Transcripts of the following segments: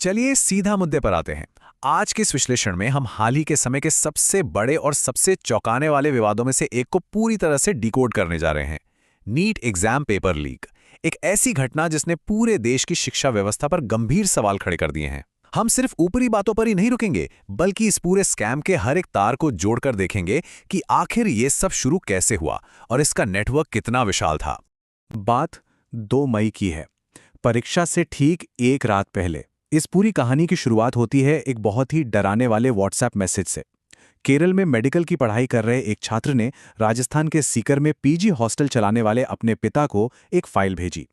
चलिए सीधा मुद्दे पर आते हैं। आज के इस विश्लेषण में हम हाल ही के समय के सबसे बड़े और सबसे चौंकाने वाले विवादों में से एक को पूरी तरह से डिकोड करने जा रहे हैं। नीट एग्जाम पेपर लीक, एक ऐसी घटना जिसने पूरे देश की शिक्षा व्यवस्था पर गंभीर सवाल खड़े कर दिए हैं। हम सिर्फ ऊपरी बातों पर ही नहीं रुकेंगे, बल्कि इस पूरे स्कैम के हर एक तार को जोड़कर देखेंगे कि आखिर ये सब शुरू कैसे हुआ और इसका नेटवर्क कितना विशाल था। बात 2 मई की है। परीक्षा से ठीक एक रात पहले इस पूरी कहानी की शुरुआत होती है एक बहुत ही डराने वाले व्हाट्सएप मैसेज से। केरल में मेडिकल की पढ़ाई कर रहे एक छात्र ने राजस्थान के सीकर में पीजी हॉस्टल चलाने वाले अपने पिता को एक फाइल भेजी।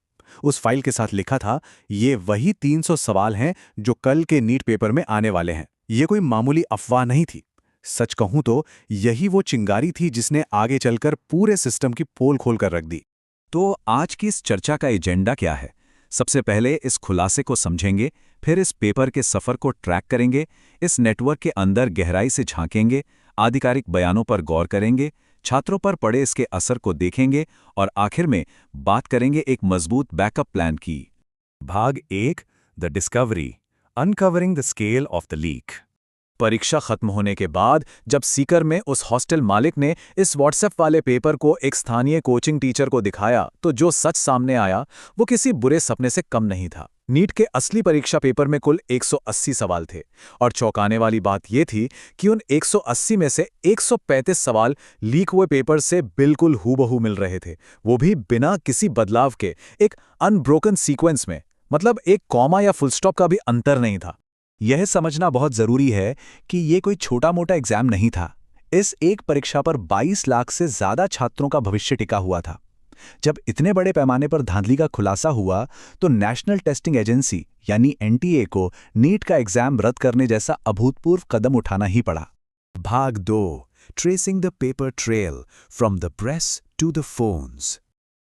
उस फाइल के साथ लिखा था, ये वही 300 सवाल हैं जो कल के नीट पेपर में आने वाले हैं। ये कोई मामूली अफवाह नहीं थी। सच कहूं तो यही वो चिंगारी थी जिसने आगे चलकर पूरे सिस्टम की पोल खोल कर रख दी। तो आज की इस चर्चा का एजेंडा क्या है? सबसे पहले इस खुलासे को समझेंगे, फिर इस पेपर के सफर को ट्रैक करेंगे, इस नेटवर्क के अंदर गहराई से झांकेंगे, आधिकारिक बयानों पर गौर करेंगे, छात्रों पर पड़े इसके असर को देखेंगे और आखिर में बात करेंगे एक मजबूत बैकअप प्लान की। भाग 1, the discovery, uncovering the scale of the leak. परीक्षा खत्म होने के बाद जब सीकर में उस हॉस्टल मालिक ने इस व्हाट्सएप वाले पेपर को एक स्थानीय कोचिंग टीचर को दिखाया, तो जो सच सामने आया वो किसी बुरे सपने से कम नहीं था। नीट के असली परीक्षा पेपर में कुल 180 सवाल थे और चौंकाने वाली बात यह थी कि उन 180 में से 135 सवाल लीक हुए पेपर से बिल्कुल हूबहू मिल रहे थे, वो भी बिना किसी बदलाव के, एक अनब्रोकन सीक्वेंस में। मतलब एक कॉमा या फुल स्टॉप का भी अंतर नहीं था। यह समझना बहुत जरूरी है कि ये कोई छोटा मोटा एग्जाम नहीं था। इस एक परीक्षा पर 22 लाख से ज्यादा छात्रों का भविष्य टिका हुआ था। जब इतने बड़े पैमाने पर धांधली का खुलासा हुआ तो नेशनल टेस्टिंग एजेंसी यानी एनटीए को नीट का एग्जाम रद्द करने जैसा अभूतपूर्व कदम उठाना ही पड़ा। भाग 2, tracing the paper trail from the press to the phones.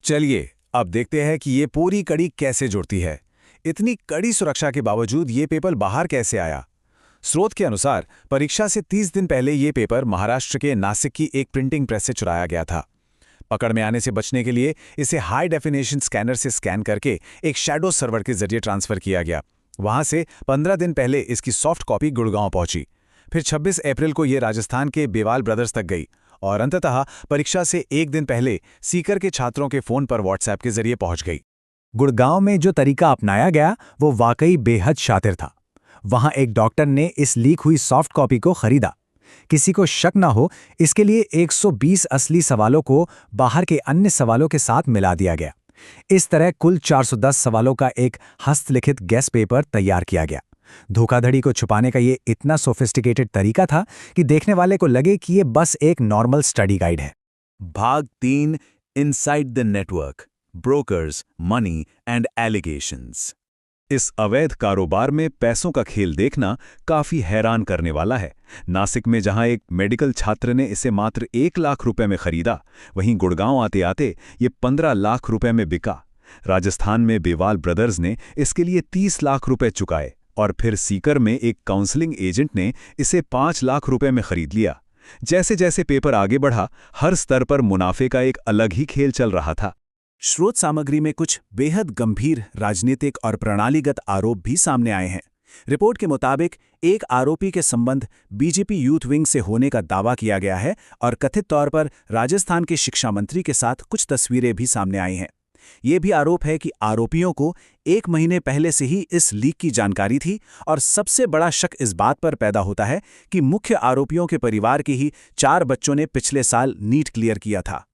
चलिए अब देखते हैं कि ये पूरी कड़ी कैसे जुड़ती है। इतनी कड़ी सुरक्षा के बावजूद ये पेपर बाहर कैसे आया? स्रोत के अनुसार परीक्षा से 30 दिन पहले ये पेपर महाराष्ट्र के नासिक की एक प्रिंटिंग प्रेस से चुराया गया था। पकड़ में आने से बचने के लिए इसे हाई डेफिनेशन स्कैनर से स्कैन करके एक शैडो सर्वर के जरिए ट्रांसफर किया गया। वहां से 15 दिन पहले इसकी सॉफ्ट कॉपी गुड़गांव पहुंची। फिर 26 अप्रैल को ये राजस्थान के बेवाल ब्रदर्स तक गई और अंततः परीक्षा से एक दिन पहले सीकर के छात्रों के फोन पर व्हाट्सएप के जरिए पहुंच गई। गुड़गांव में जो तरीका अपनाया गया वो वाकई बेहद शातिर था। वहां एक डॉक्टर ने इस लीक हुई सॉफ्ट कॉपी को खरीदा। किसी को शक न हो, इसके लिए 120 असली सवालों को बाहर के अन्य सवालों के साथ मिला दिया गया। इस तरह कुल 410 सवालों का एक हस्तलिखित गेस पेपर तैयार किया गया। धोखाधड़ी को छुपाने का ये इतना सोफिस्टिकेटेड तरीका था कि देखने वाले को लगे कि ये बस एक नॉर्मल स्टडी गाइड है। भाग 3, inside the network, brokers, money and allegations. इस अवैध कारोबार में पैसों का खेल देखना काफी हैरान करने वाला है। नासिक में जहां एक मेडिकल छात्र ने इसे मात्र 1 लाख रुपए में खरीदा, वहीं गुड़गांव आते आते ये 15 लाख रुपए में बिका। राजस्थान में बेवाल ब्रदर्स ने इसके लिए 30 लाख रुपए चुकाए और फिर सीकर में एक काउंसलिंग एजेंट ने इसे 5 लाख रुपए में खरीद लिया। जैसे जैसे पेपर आगे बढ़ा, हर स्तर पर मुनाफे का एक अलग ही खेल चल रहा था। स्रोत सामग्री में कुछ बेहद गंभीर राजनीतिक और प्रणालीगत आरोप भी सामने आए हैं। रिपोर्ट के मुताबिक एक आरोपी के संबंध बीजेपी यूथ विंग से होने का दावा किया गया है और कथित तौर पर राजस्थान के शिक्षा मंत्री के साथ कुछ तस्वीरें भी सामने आई हैं। ये भी आरोप है कि आरोपियों को 1 महीने पहले से ही इस लीक की जानकारी थी और सबसे बड़ा शक इस बात पर पैदा होता है कि मुख्य आरोपियों के परिवार के ही 4 बच्चों ने पिछले साल नीट क्लियर किया था।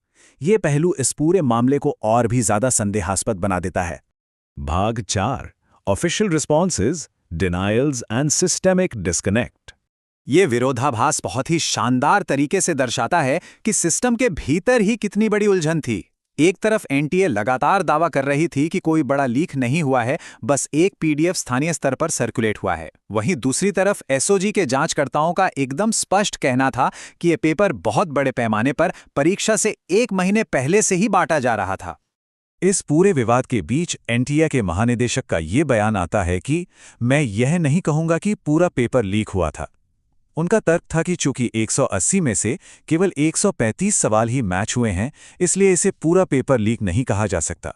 ये पहलू इस पूरे मामले को और भी ज्यादा संदेहास्पद बना देता है। भाग 4, official responses, denials and systemic disconnect. ये विरोधाभास बहुत ही शानदार तरीके से दर्शाता है कि सिस्टम के भीतर ही कितनी बड़ी उलझन थी। एक तरफ एनटीए लगातार दावा कर रही थी कि कोई बड़ा लीक नहीं हुआ है, बस एक पीडीएफ स्थानीय स्तर पर सर्कुलेट हुआ है। वहीं दूसरी तरफ एसओजी के जांचकर्ताओं का एकदम स्पष्ट कहना था कि यह पेपर बहुत बड़े पैमाने पर परीक्षा से 1 महीने पहले से ही बांटा जा रहा था। इस पूरे विवाद के बीच एनटीए के महानिदेशक का ये बयान आता है कि मैं यह नहीं कहूंगा कि पूरा पेपर लीक हुआ था। उनका तर्क था कि चूंकि 180 में से केवल 135 सवाल ही मैच हुए हैं, इसलिए इसे पूरा पेपर लीक नहीं कहा जा सकता।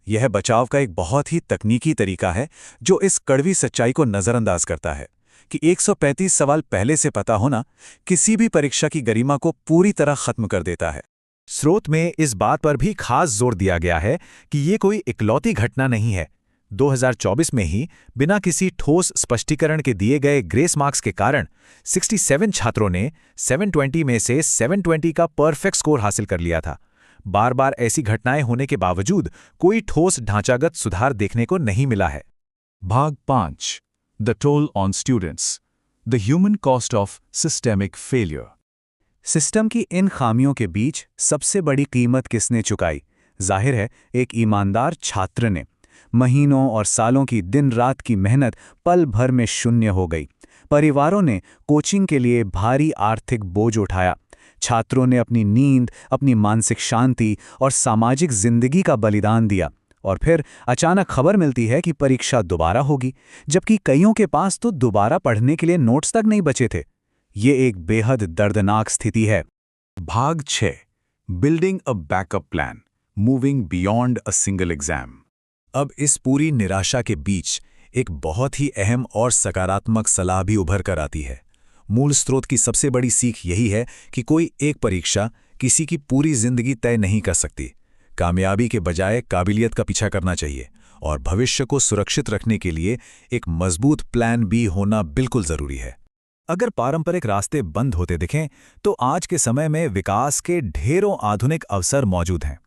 यह बचाव का एक बहुत ही तकनीकी तरीका है जो इस कड़वी सच्चाई को नज़रअंदाज करता है कि 135 सवाल पहले से पता होना किसी भी परीक्षा की गरिमा को पूरी तरह खत्म कर देता है। स्रोत में इस बात पर भी खास जोर दिया गया है कि ये कोई इकलौती घटना नहीं है। 2024 में ही बिना किसी ठोस स्पष्टीकरण के दिए गए ग्रेस मार्क्स के कारण 67 छात्रों ने 720 में से 720 का परफेक्ट स्कोर हासिल कर लिया था। बार बार ऐसी घटनाएं होने के बावजूद कोई ठोस ढांचागत सुधार देखने को नहीं मिला है। भाग 5 the toll on students the human cost of systemic failure. System की इन खामियों के बीच सबसे बड़ी कीमत किसने चुकाई? जाहिर है, एक ईमानदार छात्र ने। महीनों और सालों की दिन रात की मेहनत पल भर में शून्य हो गई। परिवारों ने कोचिंग के लिए भारी आर्थिक बोझ उठाया। छात्रों ने अपनी नींद, अपनी मानसिक शांति और सामाजिक जिंदगी का बलिदान दिया। और फिर अचानक खबर मिलती है कि परीक्षा दोबारा होगी, जबकि कईयों के पास तो दोबारा पढ़ने के लिए नोट्स तक नहीं बचे थे। ये एक बेहद दर्दनाक स्थिति है। भाग 6 building a backup plan moving beyond a single exam. अब इस पूरी निराशा के बीच एक बहुत ही अहम और सकारात्मक सलाह भी उभर कर आती है। मूल स्रोत की सबसे बड़ी सीख यही है कि कोई एक परीक्षा किसी की पूरी जिंदगी तय नहीं कर सकती। कामयाबी के बजाय काबिलियत का पीछा करना चाहिए और भविष्य को सुरक्षित रखने के लिए एक मजबूत प्लान बी होना बिल्कुल जरूरी है। अगर पारंपरिक रास्ते बंद होते दिखें तो आज के समय में विकास के ढेरों आधुनिक अवसर मौजूद हैं।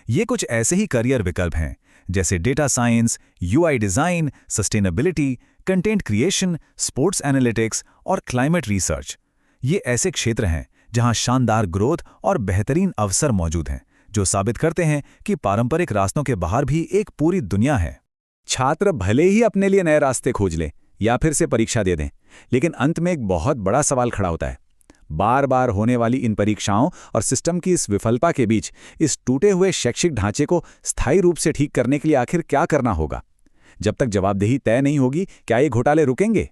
ये कुछ ऐसे ही करियर विकल्प हैं जैसे data science, UI design, sustainability, content creation, sports analytics और क्लाइमेट रिसर्च। ये ऐसे क्षेत्र हैं जहां शानदार ग्रोथ और बेहतरीन अवसर मौजूद हैं, जो साबित करते हैं कि पारंपरिक रास्तों के बाहर भी एक पूरी दुनिया है। छात्र भले ही अपने लिए नए रास्ते खोज लें या फिर से परीक्षा दे दें, लेकिन अंत में एक बहुत बड़ा सवाल खड़ा होता है। बार बार होने वाली इन परीक्षाओं और सिस्टम की इस विफलता के बीच इस टूटे हुए शैक्षिक ढांचे को स्थायी रूप से ठीक करने के लिए आखिर क्या करना होगा? जब तक जवाबदेही तय नहीं होगी, क्या ये घोटाले रुकेंगे?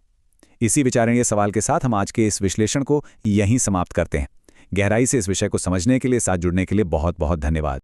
इसी विचारणीय सवाल के साथ हम आज के इस विश्लेषण को यहीं समाप्त करते हैं। गहराई से इस विषय को समझने के लिए, साथ जुड़ने के लिए बहुत बहुत धन्यवाद।